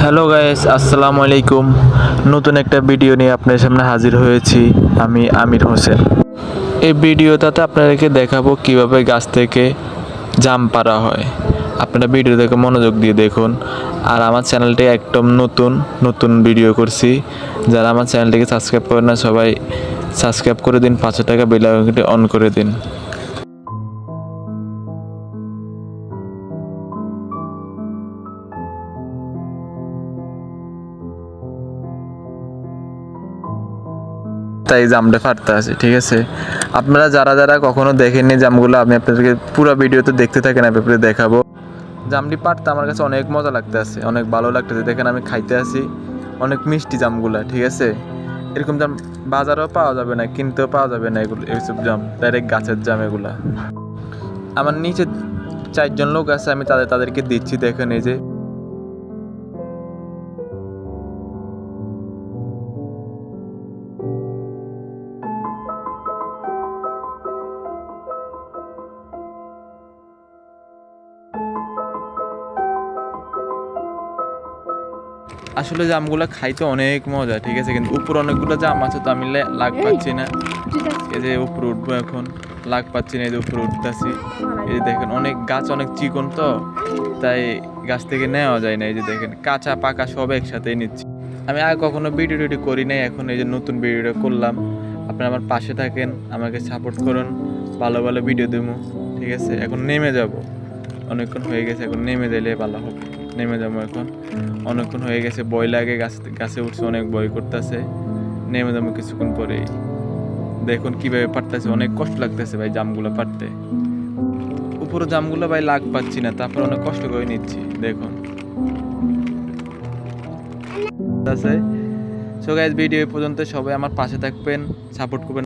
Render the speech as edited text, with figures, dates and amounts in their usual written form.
Hello guys, আসসালামু আলাইকুম। নতুন একটা ভিডিও নিয়ে আপনার সামনে হাজির হয়েছি। আমি আমির হোসেন। এই ভিডিওটাতে আপনাদেরকে দেখাবো কিভাবে গাছ থেকে জাম পাড়া হয়। আপনারা ভিডিও দেখে মনোযোগ দিয়ে দেখুন। আর আমার চ্যানেলটি একদম নতুন নতুন ভিডিও করছি। যারা আমার চ্যানেলটিকে সাবস্ক্রাইব করেন না, সবাই সাবস্ক্রাইব করে দিন, 500 টাকা বেল আইকনটি অন করে দিন। তাই জামটা ফাটতে আছে, ঠিক আছে। আপনারা যারা যারা কখনো দেখেননি জামগুলো, আমি আপনাদেরকে পুরো ভিডিওতে দেখতে থাকেন, আমি আপনাদের দেখাবো। জামটি পাড়তে আমার কাছে অনেক মজা লাগতে আছে, অনেক ভালো লাগতেছে। দেখেন আমি খাইতে আছি, অনেক মিষ্টি জামগুলা, ঠিক আছে। এরকম জাম বাজারেও পাওয়া যাবে না, কিনতেও পাওয়া যাবে না এগুলো, এইসব জাম ডাইরেক্ট গাছের জাম এগুলা। আমার নিচে 4জন লোক আছে, আমি তাদেরকে দিচ্ছি। দেখেন এই যে আসলে জামগুলো খাইতে অনেক মজা, ঠিক আছে। কিন্তু উপর অনেকগুলো জাম আছে, তো আমি লাগ পাচ্ছি না। এই যে উপরে উঠবো এখন, লাগ পাচ্ছি না। এই যে উপরে উঠতেছি, এই যে দেখেন অনেক গাছ অনেক চিকন, তো তাই গাছ থেকে নেওয়া যায় না। এই যে দেখেন কাঁচা পাকা সব একসাথেই নিচ্ছি। আমি আগে কখনো ভিডিও টিডিও করি নাই, এখন এই যে নতুন ভিডিওটা করলাম। আপনারা আমার পাশে থাকেন, আমাকে সাপোর্ট করুন, ভালো ভালো ভিডিও দেবো, ঠিক আছে। এখন নেমে যাব, অনেকক্ষণ হয়ে গেছে, এখন নেমে দিলে ভালো হবে। নেমে যাবো এখন, অনেকক্ষণ হয়ে গেছে, ভয় লাগে, গাছে উঠছে, অনেক ভয় করতেছে। নেমে যাবো কিছুক্ষণ পরেই। দেখুন কিভাবে পারতেছে, অনেক কষ্ট লাগতেছে ভাই জামগুলো পারতে। উপরে জামগুলো ভাই লাগ পাচ্ছি না, তারপর অনেক কষ্ট করে নিচ্ছি। দেখুন আছে। সো গাইস, ভিডিও পর্যন্ত সবাই আমার পাশে থাকবেন, সাপোর্ট করবেন।